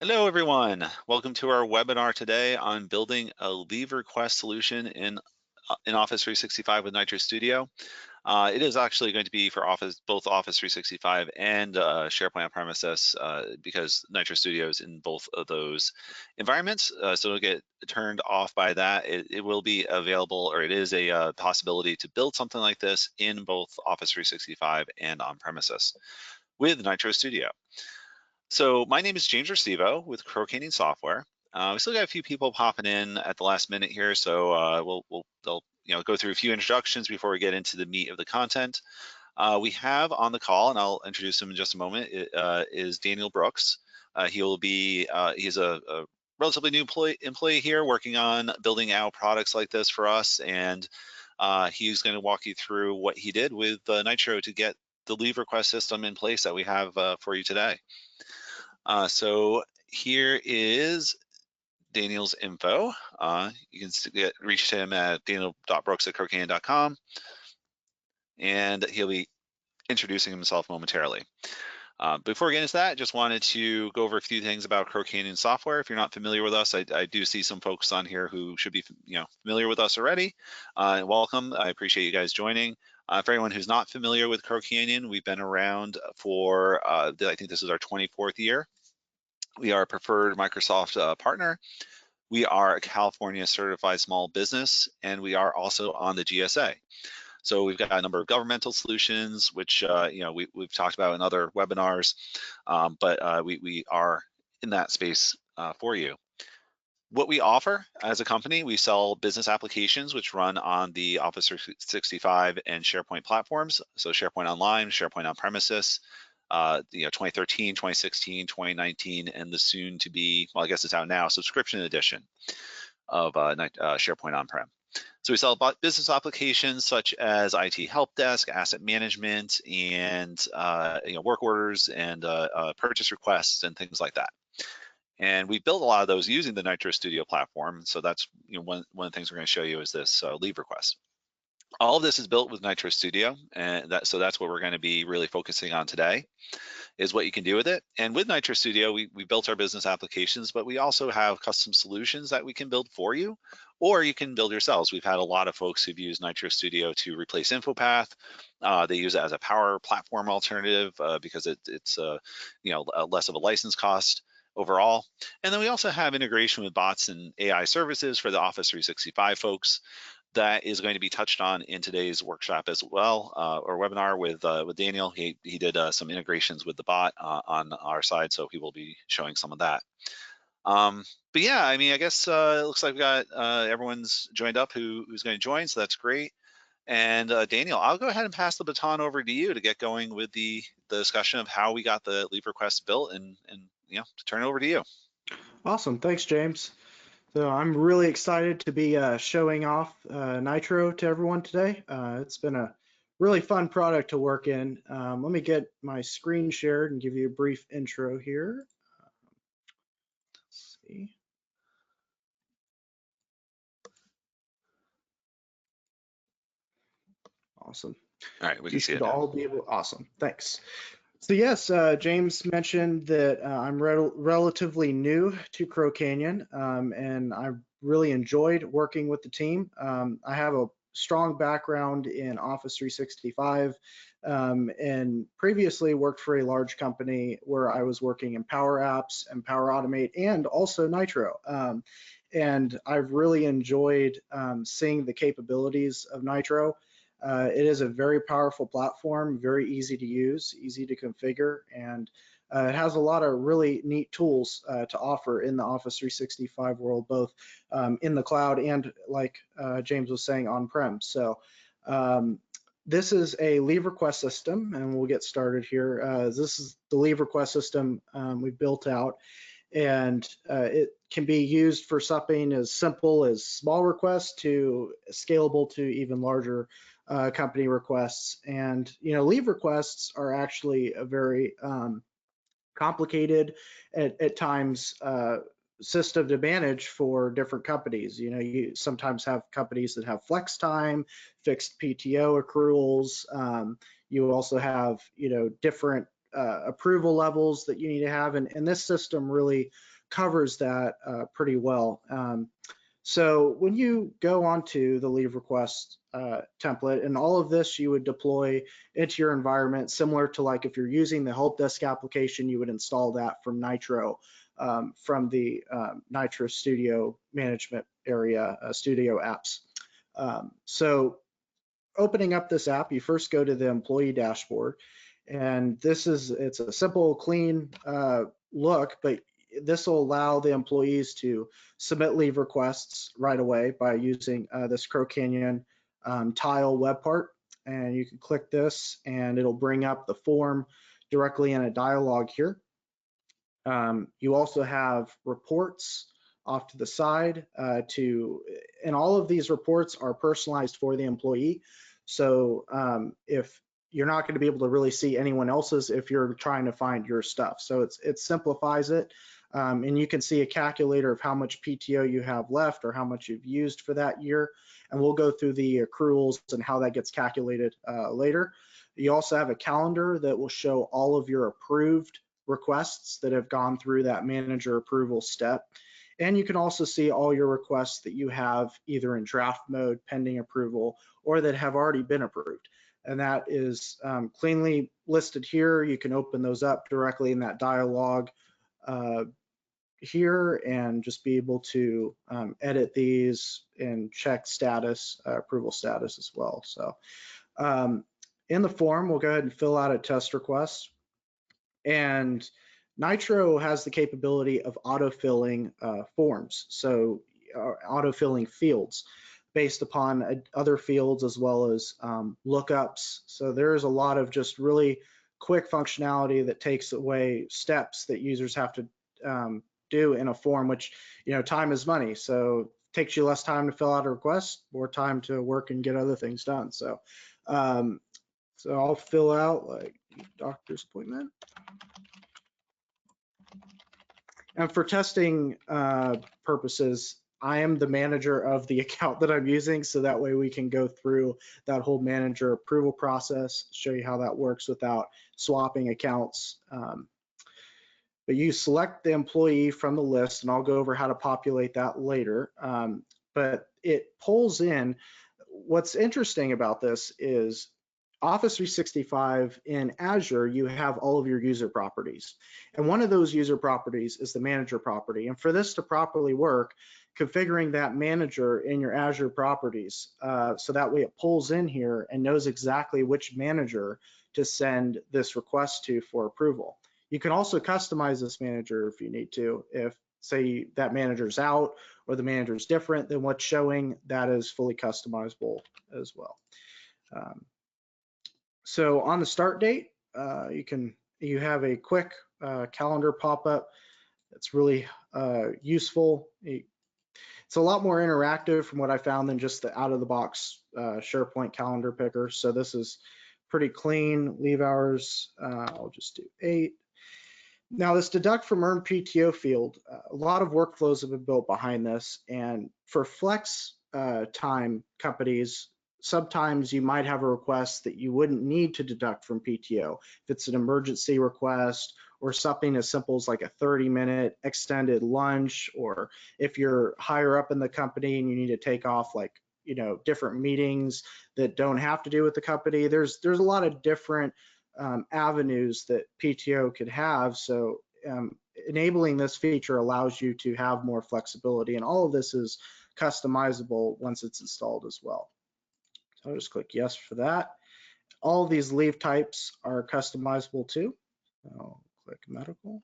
Hello, everyone. Welcome to our webinar today on building a leave request solution in Office 365 with NITRO Studio. It is actually going to be for both Office 365 and SharePoint on-premises because NITRO Studio is in both of those environments. So it'll get turned off by that. It will be available, or it is a possibility to build something like this in both Office 365 and on-premises with NITRO Studio. So my name is James Restivo with Crow Canyon Software. We still got a few people popping in at the last minute here, so they'll go through a few introductions before we get into the meat of the content. We have on the call, and I'll introduce him in just a moment, is Daniel Brooks. He's a relatively new employee here working on building out products like this for us, and he's going to walk you through what he did with NITRO to get the leave request system in place that we have for you today. So here is Daniel's info. You can reach him at daniel.brooks@crowcanyon.com, and he'll be introducing himself momentarily. Before we get into that, just wanted to go over a few things about Crow Canyon Software. If you're not familiar with us, I do see some folks on here who should be familiar with us already. Welcome. I appreciate you guys joining. For anyone who's not familiar with Crow Canyon, we've been around for, I think this is our 24th year. We are a preferred Microsoft partner. We are a California certified small business, and we are also on the GSA. So we've got a number of governmental solutions, which we've talked about in other webinars, but we are in that space for you. What we offer as a company, we sell business applications which run on the Office 365 and SharePoint platforms. So SharePoint Online, SharePoint on-premises, 2013, 2016, 2019, and the soon to be, well, I guess it's out now, subscription edition of SharePoint on-prem. So we sell business applications such as IT help desk, asset management, and work orders and purchase requests and things like that. And we built a lot of those using the NITRO Studio platform. So that's one of the things we're going to show you is this leave request. All of this is built with NITRO Studio, and so that's what we're going to be really focusing on today, is what you can do with it. And with NITRO Studio, we built our business applications, but we also have custom solutions that we can build for you, or you can build yourselves. We've had a lot of folks who've used NITRO Studio to replace InfoPath. They use it as a power platform alternative because it's less of a license cost overall. And then we also have integration with bots and AI services for the Office 365 folks. That is going to be touched on in today's workshop as well, or webinar with Daniel. He did some integrations with the bot on our side, so he will be showing some of that. But yeah, I mean, I guess it looks like we got everyone's joined up who's going to join, so that's great. And Daniel, I'll go ahead and pass the baton over to you to get going with the discussion of how we got the leave request built, and to turn it over to you. Awesome, thanks, James. So I'm really excited to be showing off NITRO to everyone today. It's been a really fun product to work in. Let me get my screen shared and give you a brief intro here. Let's see. Awesome. All right, we can see it now. All be able. Awesome, thanks. So yes, James mentioned that I'm relatively new to Crow Canyon, and I really enjoyed working with the team. I have a strong background in Office 365 and previously worked for a large company where I was working in Power Apps and Power Automate and also NITRO. And I've really enjoyed seeing the capabilities of NITRO. It is a very powerful platform, very easy to use, easy to configure, and it has a lot of really neat tools to offer in the Office 365 world, both in the cloud and, like James was saying, on-prem. So this is a leave request system, and we'll get started here. This is the leave request system we built out, and it can be used for something as simple as small requests to scalable to even larger company requests. And leave requests are actually a very complicated at times system to manage for different companies. You sometimes have companies that have flex time, fixed PTO accruals. You also have different approval levels that you need to have, and this system really covers that pretty well. So when you go onto the leave request template, and all of this you would deploy into your environment, similar to like if you're using the help desk application, you would install that from NITRO, from the NITRO Studio management area, Studio apps. So opening up this app, you first go to the employee dashboard, and it's a simple, clean look, but this will allow the employees to submit leave requests right away by using this Crow Canyon tile web part. And you can click this and it'll bring up the form directly in a dialog here. You also have reports off to the side and all of these reports are personalized for the employee. So if you're not going to be able to really see anyone else's if you're trying to find your stuff. So it simplifies it. And you can see a calculator of how much PTO you have left or how much you've used for that year. And we'll go through the accruals and how that gets calculated later. You also have a calendar that will show all of your approved requests that have gone through that manager approval step. And you can also see all your requests that you have either in draft mode, pending approval, or that have already been approved. And that is cleanly listed here. You can open those up directly in that dialog here and just be able to edit these and check status, approval status as well. So in the form, we'll go ahead and fill out a test request. And NITRO has the capability of autofilling forms, so autofilling fields based upon other fields as well as lookups. So there's a lot of just really quick functionality that takes away steps that users have to do in a form, which, time is money. So it takes you less time to fill out a request, more time to work and get other things done. So, so I'll fill out like doctor's appointment. And for testing purposes, I am the manager of the account that I'm using, so that way we can go through that whole manager approval process, show you how that works without swapping accounts. But you select the employee from the list, and I'll go over how to populate that later. But it pulls in. What's interesting about this is Office 365 in Azure, you have all of your user properties. And one of those user properties is the manager property. And for this to properly work, configuring that manager in your Azure properties, so that way it pulls in here and knows exactly which manager to send this request to for approval. You can also customize this manager if you need to. If, say, that manager's out or the manager's different than what's showing, that is fully customizable as well. So on the start date, you have a quick calendar pop-up. It's really useful. It's a lot more interactive from what I found than just the out-of-the-box SharePoint calendar picker. So this is pretty clean. Leave hours, I'll just do 8. Now this deduct from earned PTO field, a lot of workflows have been built behind this, and for flex time companies, sometimes you might have a request that you wouldn't need to deduct from PTO. If it's an emergency request or something as simple as like a 30-minute extended lunch, or if you're higher up in the company and you need to take off like, different meetings that don't have to do with the company, there's a lot of different avenues that PTO could have. So enabling this feature allows you to have more flexibility, and all of this is customizable once it's installed as well. So I'll just click yes for that. All of these leave types are customizable too. I'll click medical.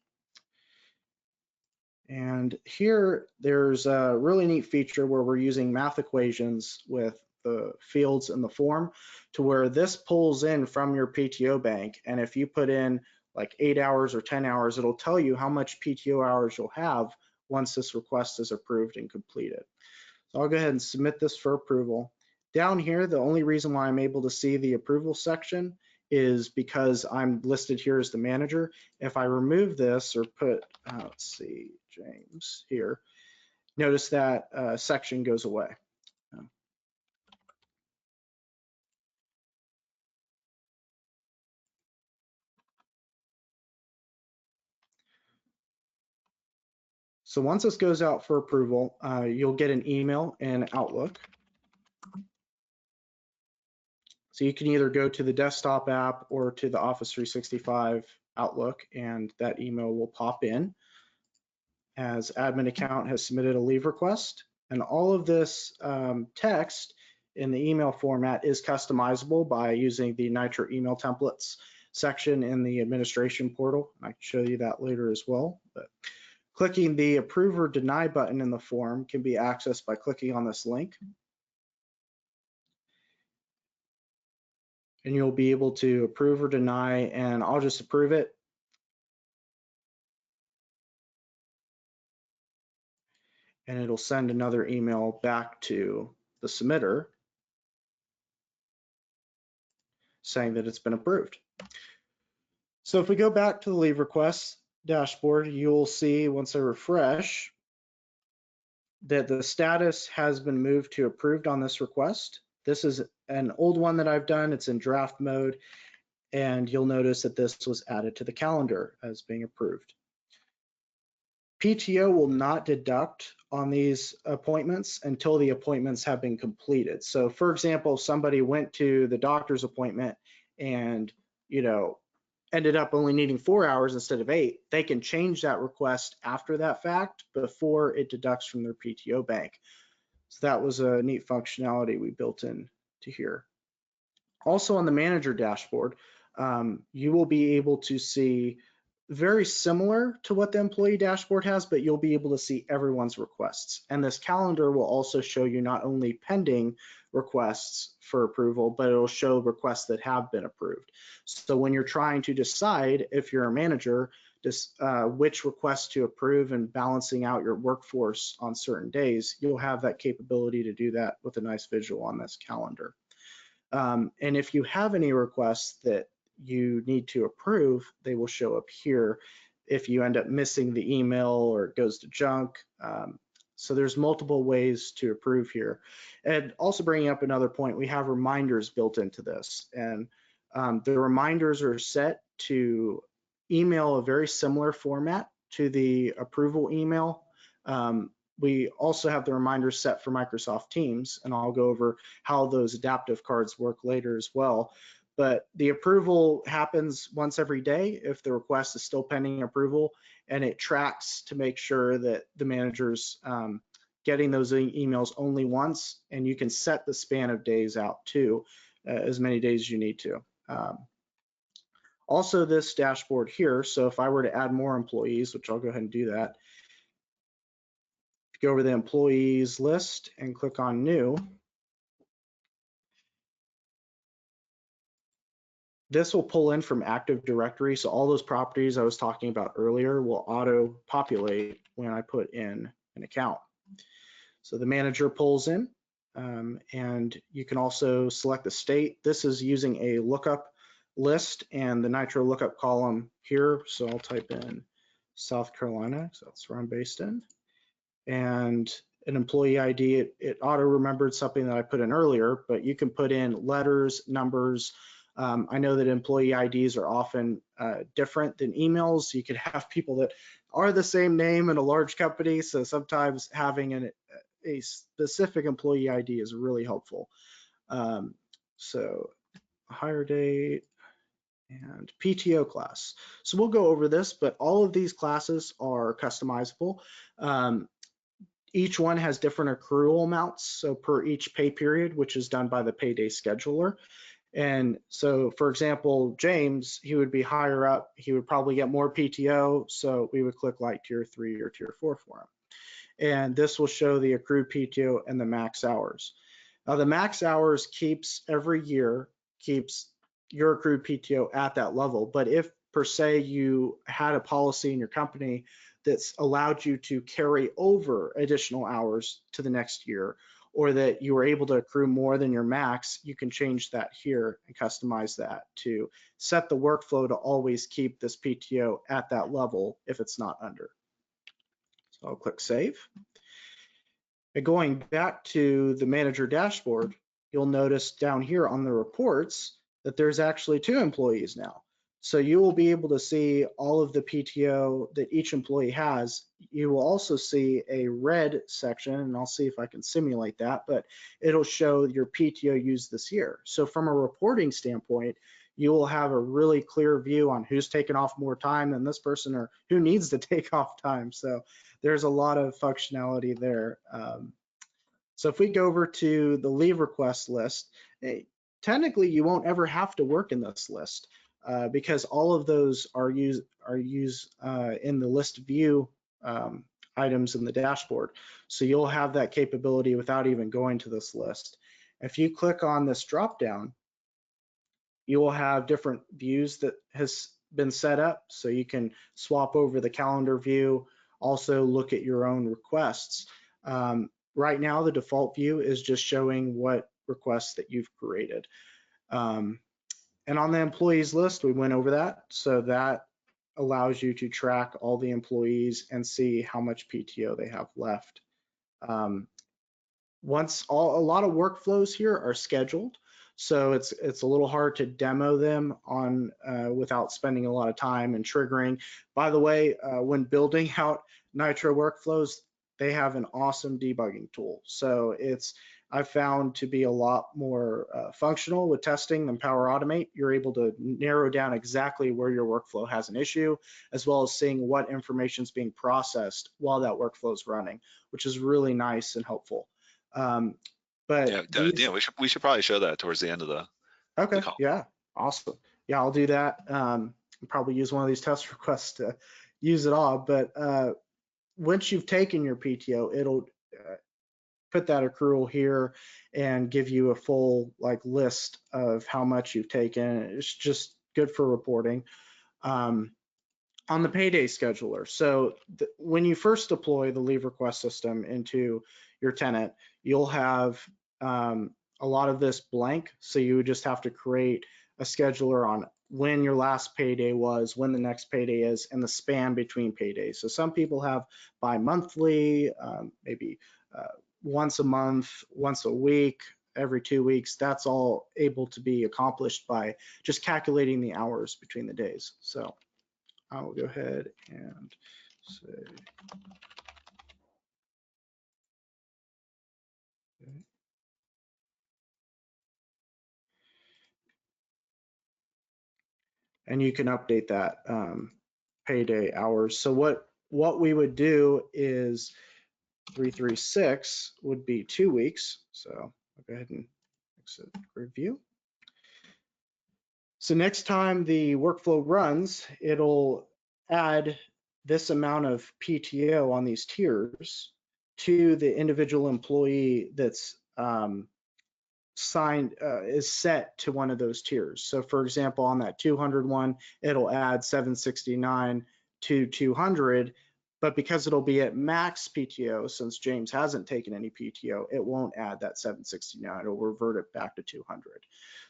And here there's a really neat feature where we're using math equations with the fields in the form to where this pulls in from your PTO bank. And if you put in like 8 hours or 10 hours, it'll tell you how much PTO hours you'll have once this request is approved and completed. So I'll go ahead and submit this for approval. Down here, the only reason why I'm able to see the approval section is because I'm listed here as the manager. If I remove this or put, let's see, James here, notice that section goes away. So once this goes out for approval, you'll get an email in Outlook. So you can either go to the desktop app or to the Office 365 Outlook, and that email will pop in as admin account has submitted a leave request. And all of this text in the email format is customizable by using the NITRO email templates section in the administration portal. I can show you that later as well. But clicking the approve or deny button in the form can be accessed by clicking on this link. And you'll be able to approve or deny, and I'll just approve it. And it'll send another email back to the submitter saying that it's been approved. So if we go back to the leave request dashboard, you'll see once I refresh that the status has been moved to approved on this request. This is an old one that I've done. It's in draft mode, and you'll notice that this was added to the calendar as being approved. PTO will not deduct on these appointments until the appointments have been completed. So for example, if somebody went to the doctor's appointment and, ended up only needing 4 hours instead of 8, they can change that request after that fact before it deducts from their PTO bank. So that was a neat functionality we built in to here. Also on the manager dashboard, you will be able to see very similar to what the employee dashboard has, but you'll be able to see everyone's requests. And this calendar will also show you not only pending requests for approval, but it'll show requests that have been approved. So when you're trying to decide, if you're a manager, which requests to approve and balancing out your workforce on certain days, you'll have that capability to do that with a nice visual on this calendar. And if you have any requests that you need to approve, they will show up here if you end up missing the email or it goes to junk. So there's multiple ways to approve here. And also bringing up another point, we have reminders built into this. And the reminders are set to email a very similar format to the approval email. We also have the reminders set for Microsoft Teams, and I'll go over how those adaptive cards work later as well. But the approval happens once every day if the request is still pending approval, and it tracks to make sure that the manager's getting those emails only once, and you can set the span of days out too, as many days as you need to. Also this dashboard here, so if I were to add more employees, which I'll go ahead and do that, go over the employees list and click on new. This will pull in from Active Directory. So all those properties I was talking about earlier will auto populate when I put in an account. So the manager pulls in, and you can also select the state. This is using a lookup list and the NITRO lookup column here. So I'll type in South Carolina, so that's where I'm based in. And an employee ID, it auto remembered something that I put in earlier, but you can put in letters, numbers. I know that employee IDs are often different than emails. You could have people that are the same name in a large company, so sometimes having a specific employee ID is really helpful. So hire date and PTO class. So we'll go over this, but all of these classes are customizable. Each one has different accrual amounts, so per each pay period, which is done by the payday scheduler. And so, for example, James, he would be higher up. He would probably get more PTO, so we would click like tier 3 or tier 4 for him. And this will show the accrued PTO and the max hours. Now, the max hours keeps every year, keeps your accrued PTO at that level. But if per se you had a policy in your company that's allowed you to carry over additional hours to the next year, or that you were able to accrue more than your max, you can change that here and customize that to set the workflow to always keep this PTO at that level if it's not under. So I'll click save. And going back to the manager dashboard, you'll notice down here on the reports that there's actually 2 employees now. So you will be able to see all of the PTO that each employee has. You will also see a red section, and I'll see if I can simulate that, but it'll show your PTO used this year. So from a reporting standpoint, you will have a really clear view on who's taken off more time than this person or who needs to take off time. So there's a lot of functionality there. So if we go over to the leave request list, technically you won't ever have to work in this list because all of those are used in the list view items in the dashboard. So you'll have that capability without even going to this list. If you click on this drop down, you will have different views that has been set up. So you can swap over the calendar view, also look at your own requests. Right now, the default view is just showing what requests that you've created. And on the employees list, we went over that. So that allows you to track all the employees and see how much PTO they have left. A lot of workflows here are scheduled, so it's a little hard to demo them on without spending a lot of time and triggering. By the way, when building out NITRO workflows, they have an awesome debugging tool. So I've found to be a lot more functional with testing than Power Automate. You're able to narrow down exactly where your workflow has an issue, as well as seeing what information is being processed while that workflow is running, which is really nice and helpful. But yeah, we should probably show that towards the end of the call. Yeah, awesome. Yeah, I'll do that. Probably use one of these test requests to use it all. But once you've taken your PTO, it'll put that accrual here and give you a full list of how much you've taken. It's just good for reporting. On the payday scheduler, so when you first deploy the leave request system into your tenant, you'll have a lot of this blank, so you would just have to create a scheduler on when your last payday was, when the next payday is, and the span between paydays. So some people have bi-monthly, maybe once a month, once a week, every 2 weeks. That's all able to be accomplished by just calculating the hours between the days. So I will go ahead and say, okay. And you can update that payday hours. So what we would do is 336 would be 2 weeks. So I'll go ahead and exit review. So next time the workflow runs, it'll add this amount of PTO on these tiers to the individual employee that's is set to one of those tiers. So for example, on that 200 one, it'll add 769 to 200, but because it'll be at max PTO, since James hasn't taken any PTO, it won't add that 769, it'll revert it back to 200.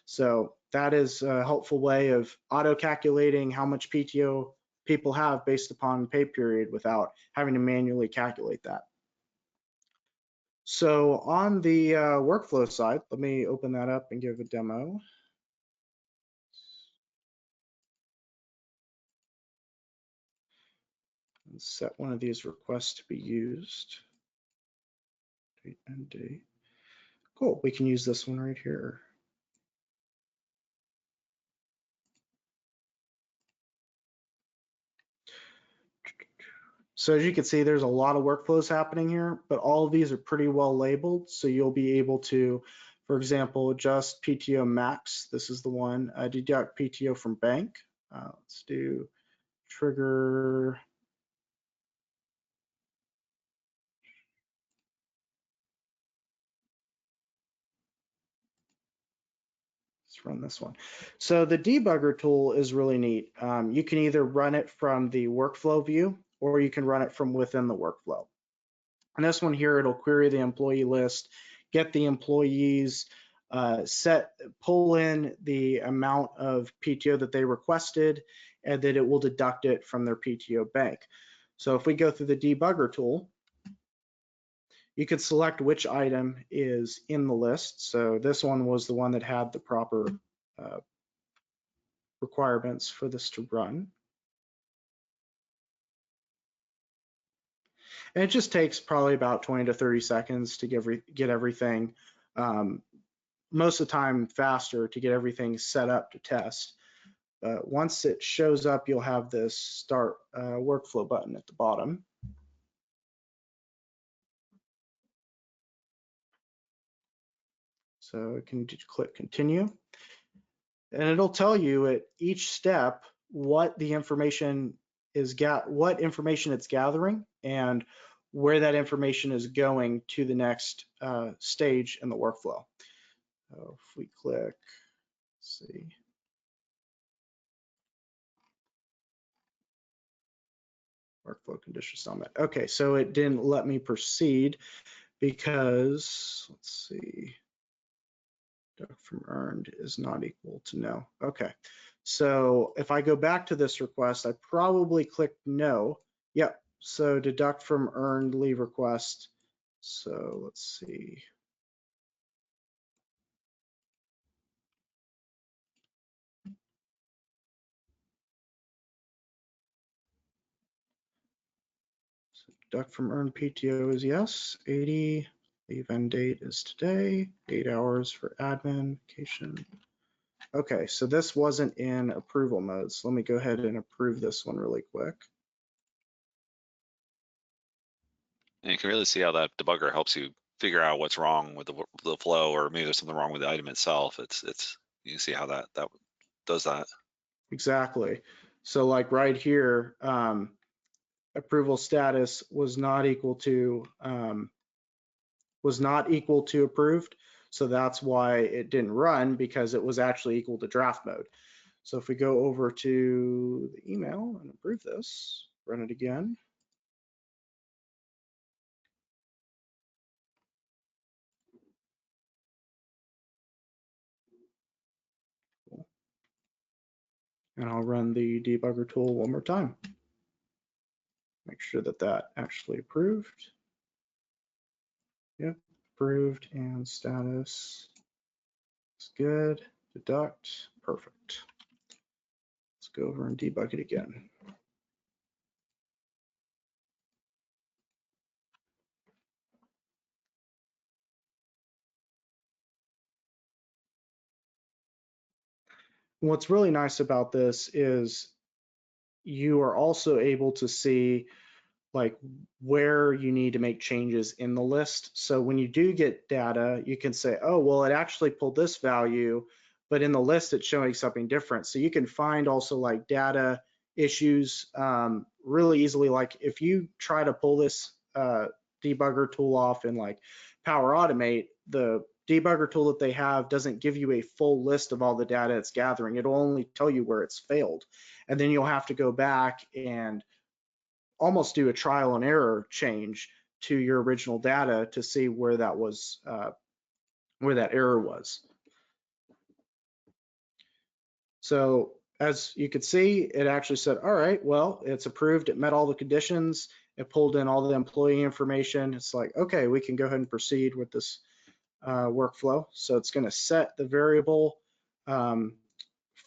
So that is a helpful way of auto-calculating how much PTO people have based upon pay period without having to manually calculate that. So on the workflow side, let me open that up and give a demo. And set one of these requests to be used. Date and date. Cool, we can use this one right here. So as you can see, there's a lot of workflows happening here, but all of these are pretty well labeled. So you'll be able to, for example, adjust PTO max. This is the one, deduct PTO from bank. Let's do trigger. Let's run this one. So the debugger tool is really neat. You can either run it from the workflow view or you can run it from within the workflow. And this one here, it'll query the employee list, get the employees, pull in the amount of PTO that they requested, and then it will deduct it from their PTO bank. So if we go through the debugger tool, you could select which item is in the list. So this one was the one that had the proper requirements for this to run. And it just takes probably about 20 to 30 seconds to get everything, most of the time faster, to get everything set up to test. Once it shows up, you'll have this start workflow button at the bottom. So you can just click continue. And it'll tell you at each step what the information is, what information it's gathering and where that information is going to the next stage in the workflow. So if we click, let's see. Workflow condition summit. Okay, so it didn't let me proceed because, let's see, deduct from earned is not equal to no. Okay, so if I go back to this request, I probably clicked no. Yep, so deduct from earned leave request. So let's see. So deduct from earned PTO is yes, 80. Leave end date is today, 8 hours for admin, vacation. Okay, so this wasn't in approval mode. So let me go ahead and approve this one really quick. And you can really see how that debugger helps you figure out what's wrong with the flow, or maybe there's something wrong with the item itself. You can see how that does that. Exactly. So like right here, approval status was not equal to approved. So that's why it didn't run, because it was actually equal to draft mode. So if we go over to the email and approve this, run it again. And I'll run the debugger tool one more time. Make sure that that actually approved. Yep, approved, and status is good. Deduct, perfect. Let's go over and debug it again. What's really nice about this is you are also able to see like where you need to make changes in the list. So when you do get data, you can say, oh, well, it actually pulled this value, but in the list it's showing something different. So you can find also like data issues really easily. Like if you try to pull this debugger tool off in like Power Automate, the debugger tool that they have doesn't give you a full list of all the data it's gathering. It'll only tell you where it's failed. And then you'll have to go back and almost do a trial and error change to your original data to see where that was, where that error was. So as you can see, it actually said, all right, well, it's approved. It met all the conditions. It pulled in all the employee information. It's like, okay, we can go ahead and proceed with this workflow. So it's going to set the variable, find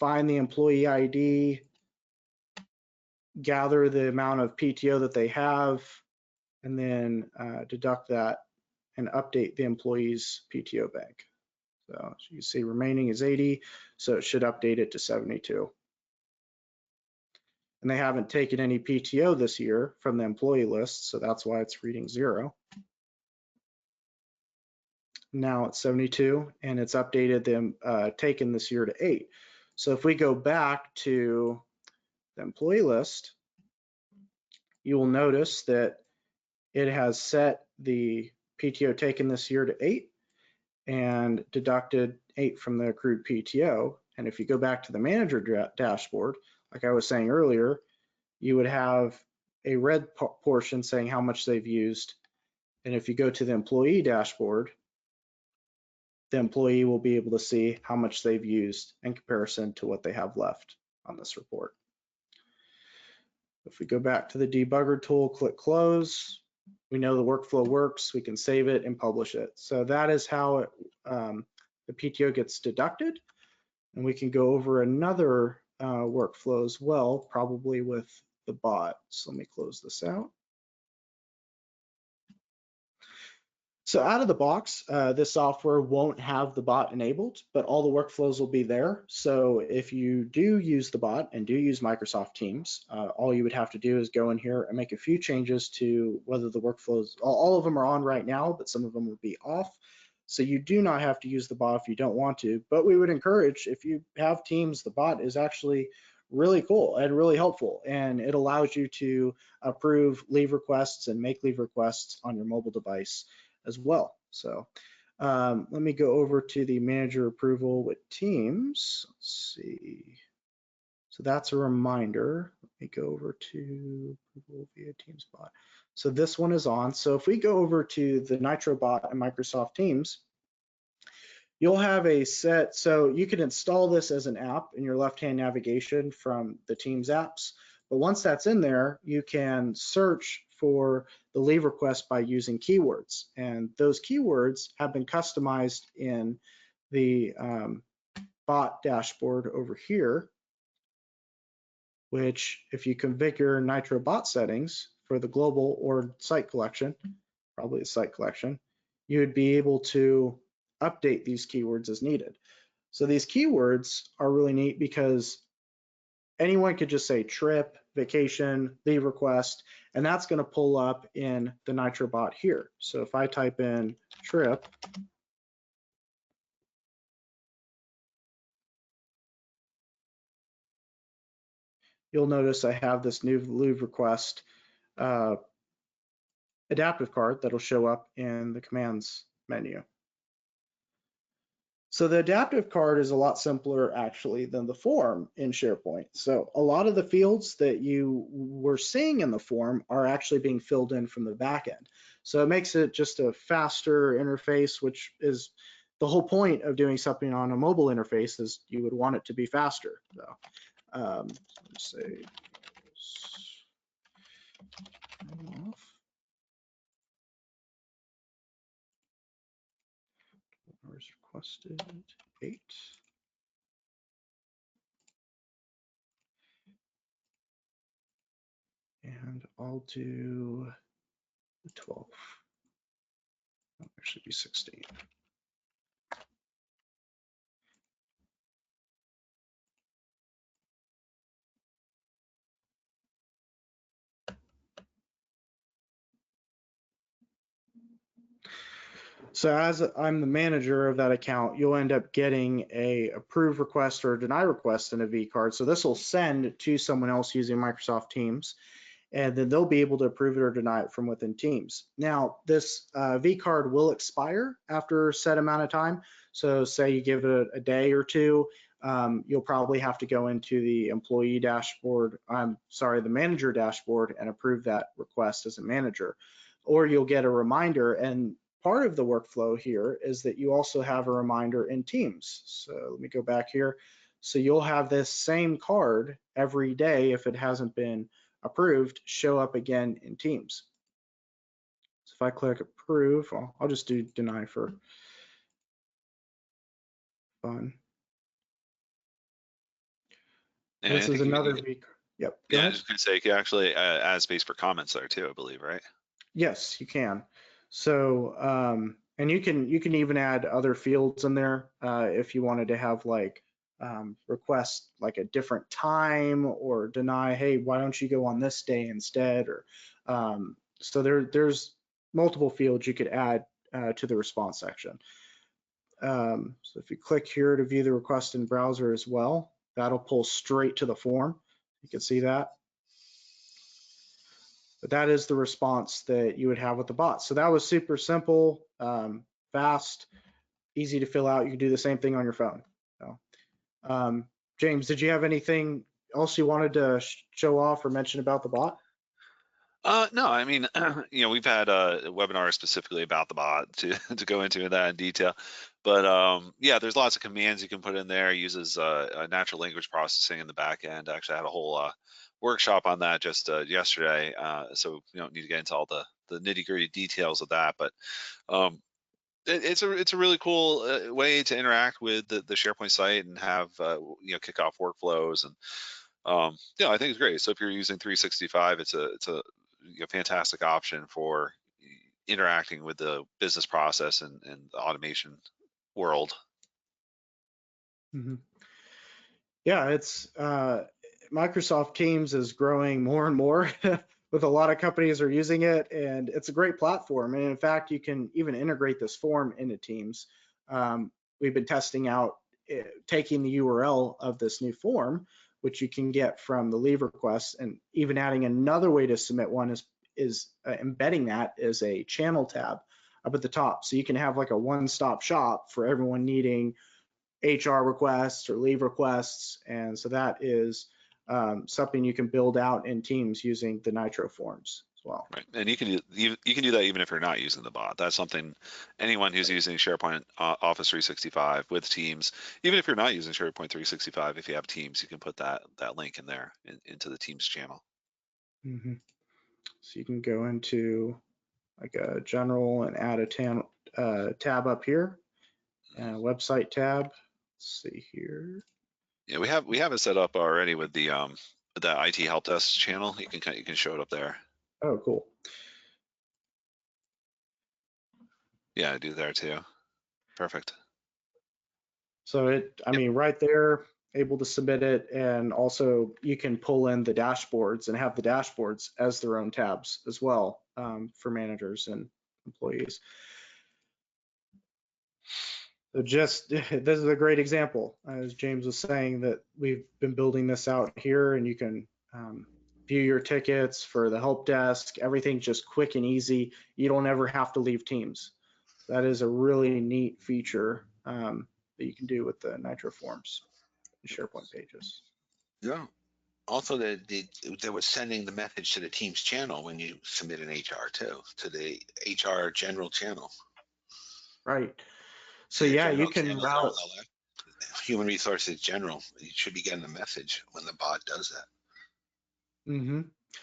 the employee ID, gather the amount of PTO that they have, and then deduct that and update the employee's PTO bank. So as you can see, remaining is 80, so it should update it to 72. And they haven't taken any PTO this year from the employee list, so that's why it's reading 0. Now it's 72, and it's updated them taken this year to 8. So if we go back to the employee list, you will notice that it has set the PTO taken this year to 8 and deducted 8 from the accrued PTO. And if you go back to the manager dashboard, like I was saying earlier, you would have a red portion saying how much they've used. And if you go to the employee dashboard, the employee will be able to see how much they've used in comparison to what they have left on this report. If we go back to the debugger tool, click close, we know the workflow works, we can save it and publish it. So that is how it, the PTO gets deducted. And we can go over another workflow as well, probably with the bot. So let me close this out. So out of the box, this software won't have the bot enabled, but all the workflows will be there. So if you do use the bot and do use Microsoft Teams, all you would have to do is go in here and make a few changes to whether the workflows, all of them are on right now, but some of them will be off. So you do not have to use the bot if you don't want to, but we would encourage, if you have Teams, the bot is actually really cool and really helpful, and it allows you to approve leave requests and make leave requests on your mobile device as well. So let me go over to the manager approval with Teams. Let's see. So that's a reminder. Let me go over to approval via Teams bot. So this one is on. So if we go over to the NITRO bot and Microsoft Teams, you'll have a set, so you can install this as an app in your left-hand navigation from the Teams apps. But once that's in there, you can search for the leave request by using keywords. And those keywords have been customized in the bot dashboard over here, which if you configure NITRO bot settings for the global or site collection, probably the site collection, you would be able to update these keywords as needed. So these keywords are really neat because anyone could just say trip, vacation, leave request, and that's going to pull up in the NITRO bot here. So if I type in trip, you'll notice I have this new leave request adaptive card that'll show up in the commands menu. So the adaptive card is a lot simpler actually than the form in SharePoint. So a lot of the fields that you were seeing in the form are actually being filled in from the back end. So it makes it just a faster interface, which is the whole point of doing something on a mobile interface, is you would want it to be faster. So let's say hours requested 8. And I'll do the 12. That'll actually be 16. So as I'm the manager of that account, you'll end up getting a approve request or a deny request in a V card. So this will send to someone else using Microsoft Teams, and then they'll be able to approve it or deny it from within Teams. Now, this V card will expire after a set amount of time. So say you give it a day or two, you'll probably have to go into the employee dashboard, the manager dashboard, and approve that request as a manager. Or you'll get a reminder, and part of the workflow here is that you also have a reminder in Teams. So let me go back here. So you'll have this same card every day, if it hasn't been approved, show up again in Teams. So if I click approve, I'll just do deny for fun. And This I is think another V. Yep. Go I ahead. was just going to say, you can actually add space for comments there too, I believe, right? Yes, you can. So and you can even add other fields in there if you wanted to have like request like a different time, or deny, hey, why don't you go on this day instead, or so there's multiple fields you could add to the response section. So if you click here to view the request in browser as well, that'll pull straight to the form. You can see that. But that is the response that you would have with the bot. So that was super simple, fast, easy to fill out. You can do the same thing on your phone. So, James, did you have anything else you wanted to show off or mention about the bot? No, I mean, we've had a webinar specifically about the bot to go into that in detail. But yeah, there's lots of commands you can put in there. It uses natural language processing in the back end. I actually had a whole workshop on that just yesterday. So we don't need to get into all the nitty gritty details of that. But It's a really cool way to interact with the SharePoint site and have kick off workflows, and I think it's great. So if you're using 365, it's a fantastic option for interacting with the business process and the automation world. Mhm. Yeah, it's Microsoft Teams is growing more and more with a lot of companies are using it, and it's a great platform. And in fact, you can even integrate this form into Teams. We've been testing out taking the URL of this new form, which you can get from the leave request, and even adding another way to submit one is embedding that as a channel tab up at the top. So you can have like a one-stop shop for everyone needing HR requests or leave requests. And so that is something you can build out in Teams using the NITRO forms as well. Right, and you can do that even if you're not using the bot. That's something anyone who's using SharePoint Office 365 with Teams, even if you're not using SharePoint 365, if you have Teams, you can put that link in there into the Teams channel. Mm-hmm. So you can go into like a general and add a tab up here and a website tab. Let's see here. Yeah, we have it set up already with the IT help desk channel. You can show it up there. Oh, cool. Yeah, I do there too. Perfect. So I Yep. mean, right there, able to submit it, and also you can pull in the dashboards and have the dashboards as their own tabs as well for managers and employees. So just this is a great example, as James was saying, that we've been building this out here, and you can view your tickets for the help desk. Everything's just quick and easy. You don't ever have to leave Teams. That is a really neat feature that you can do with the NITRO forms and SharePoint pages. Yeah. Also, they were sending the message to the Teams channel when you submit an HR too, to the HR general channel. Right. So See the yeah, you general can channel there on route. the left? Human resources general. You should be getting a message when the bot does that Mm-hmm.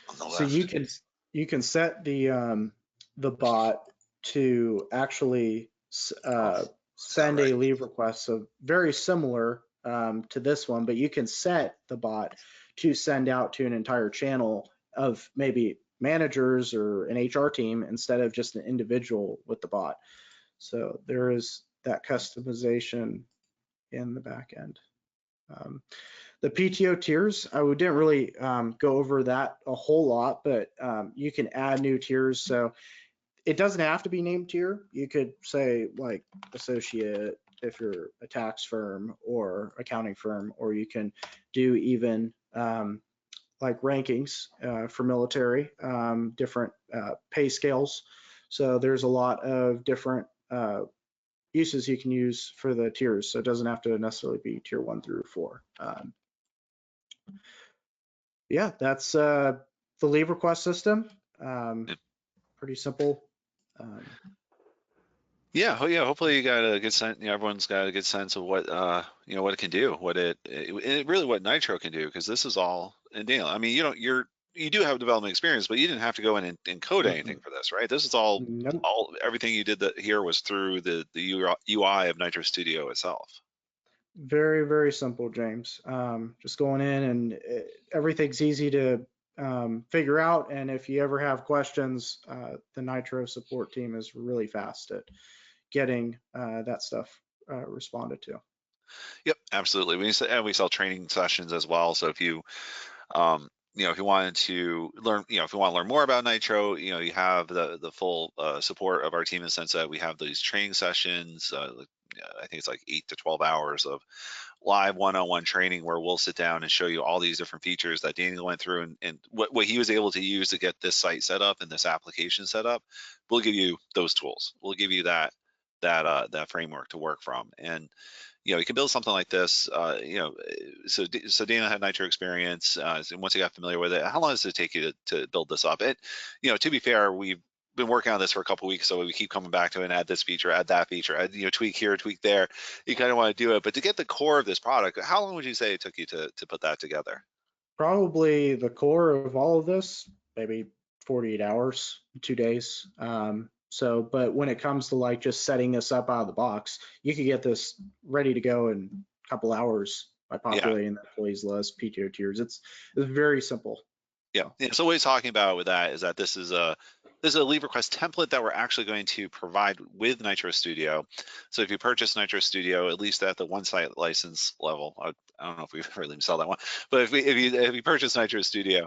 on the So left. you can set the bot to actually Oh, is that send right? a leave request. So very similar to this one, but you can set the bot to send out to an entire channel of maybe managers or an HR team instead of just an individual with the bot. So there is that customization in the back end. The PTO tiers, I didn't really go over that a whole lot, but you can add new tiers. So it doesn't have to be named tier. You could say like associate if you're a tax firm or accounting firm, or you can do even like rankings for military, different pay scales. So there's a lot of different uses you can use for the tiers. So it doesn't have to necessarily be tier 1 through 4. Yeah, that's the leave request system. Yep. Pretty simple. Um, Yeah. Hopefully you got a good sense. Everyone's got a good sense of what it can do, really what NITRO can do, because this is all. And Daniel, I mean, you do have development experience, but you didn't have to go in and code anything for this, right? This is all nope. everything you did here was through the UI of NITRO Studio itself. Very, very simple, James. Just going in and everything's easy to figure out. And if you ever have questions, the NITRO support team is really fast at getting that stuff responded to. Yep, absolutely. We sell training sessions as well. So if you wanted to learn, if you want to learn more about NITRO, you have the full support of our team in the sense that we have these training sessions. I think it's like 8 to 12 hours of live one-on-one training where we'll sit down and show you all these different features that Daniel went through and what he was able to use to get this site set up and this application set up. We'll give you those tools. We'll give you that framework to work from. And you can build something like this. So Dana had NITRO experience, and once he got familiar with it, how long does it take you to build this up? To be fair, we've been working on this for a couple weeks, so we keep coming back to it and add this feature, add that feature, add, tweak here, tweak there. You kind of want to do it, but to get the core of this product, how long would you say it took you to put that together? Probably the core of all of this, maybe 48 hours, 2 days. So, but when it comes to like just setting this up out of the box, you could get this ready to go in a couple hours by Yeah. populating the employees list, PTO tiers. It's very simple. Yeah. Yeah. So what he's talking about with that is that this is a leave request template that we're actually going to provide with NITRO Studio. So if you purchase NITRO Studio, at least at the one site license level, I don't know if we've really sell that one, but if you purchase NITRO Studio,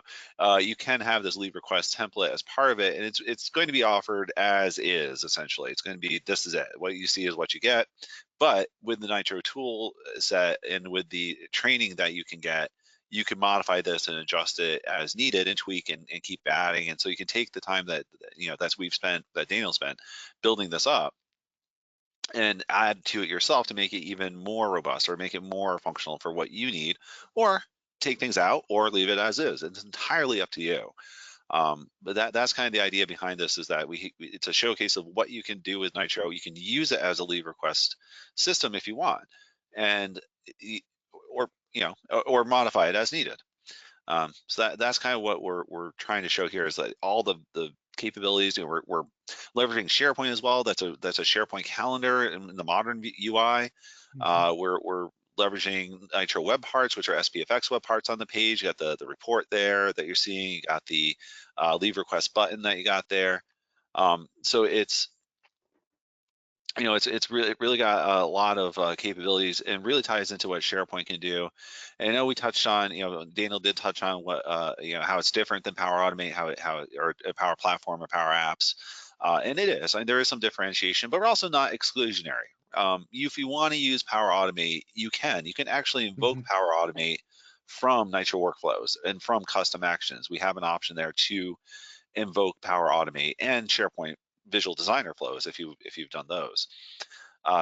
you can have this leave request template as part of it, and it's going to be offered as is essentially. It's going to be, this is it. What you see is what you get. But with the NITRO tool set and with the training that you can get, you can modify this and adjust it as needed and tweak and keep adding. And so you can take the time that, that Daniel spent building this up and add to it yourself to make it even more robust or make it more functional for what you need, or take things out or leave it as is. It's entirely up to you. But that's kind of the idea behind this, is that it's a showcase of what you can do with NITRO. You can use it as a leave request system if you want, and or modify it as needed. So that's kind of what we're trying to show here, is that all the capabilities, we're leveraging SharePoint as well. That's a SharePoint calendar in the modern UI. We're leveraging NITRO web parts, which are SPFX web parts on the page. You got the report there that you're seeing. You got the leave request button that you got there. So it's really got a lot of capabilities, and really ties into what SharePoint can do. And I know we touched on, Daniel did touch on what how it's different than Power Automate, or Power Platform or Power Apps, and it is. I mean, there is some differentiation, but we're also not exclusionary. If you want to use Power Automate, you can actually invoke Power Automate from NITRO workflows and from custom actions. We have an option there to invoke Power Automate and SharePoint Visual Designer flows if you've done those.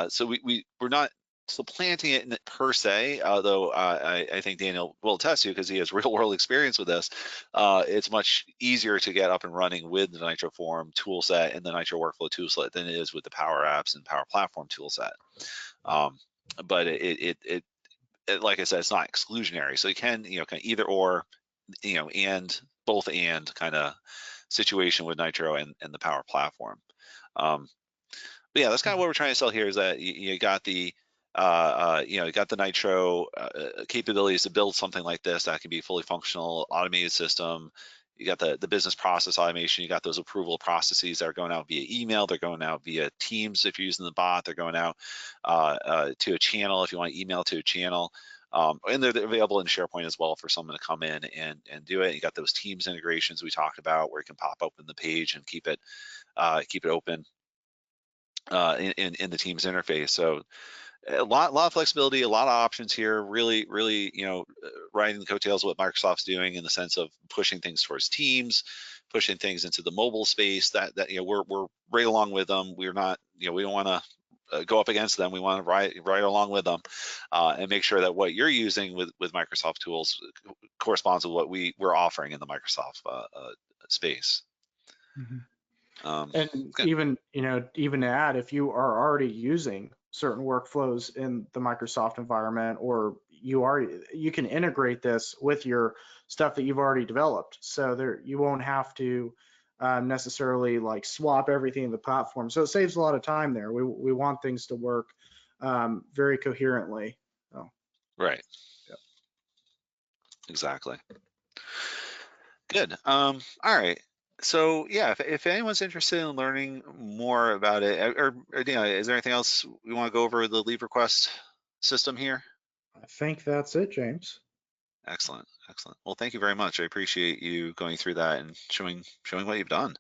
So we're not supplanting it per se, although I think Daniel will attest to, because he has real world experience with this. It's much easier to get up and running with the NITRO Form toolset and the NITRO Workflow toolset than it is with the Power Apps and Power Platform toolset. But it like I said, it's not exclusionary, so you can kind of either or, and both and kind of situation with NITRO and the Power Platform. But yeah, that's kind of what we're trying to sell here, is that you got the you got the NITRO capabilities to build something like this that can be fully functional, automated system. You got the business process automation. You got those approval processes that are going out via email. They're going out via Teams if you're using the bot. They're going out to a channel if you want to email to a channel. And they're available in SharePoint as well for someone to come in and do it. You got those Teams integrations we talked about, where you can pop open the page and keep it open in the Teams interface. So a lot of flexibility, a lot of options here. Really, riding the coattails of what Microsoft's doing in the sense of pushing things towards Teams, pushing things into the mobile space. That we're right along with them. We're not, we don't want to go up against them. We want to ride along with them, and make sure that what you're using with Microsoft tools corresponds with what we're offering in the Microsoft space. And even to add, if you are already using certain workflows in the Microsoft environment, or you can integrate this with your stuff that you've already developed, so there you won't have to necessarily like swap everything in the platform. So it saves a lot of time there. We want things to work very coherently. So. Right. Yeah. Exactly. Good. All right. So yeah, if anyone's interested in learning more about it, or is there anything else we want to go over the leave request system here? I think that's it, James. Excellent. Well, thank you very much. I appreciate you going through that and showing what you've done.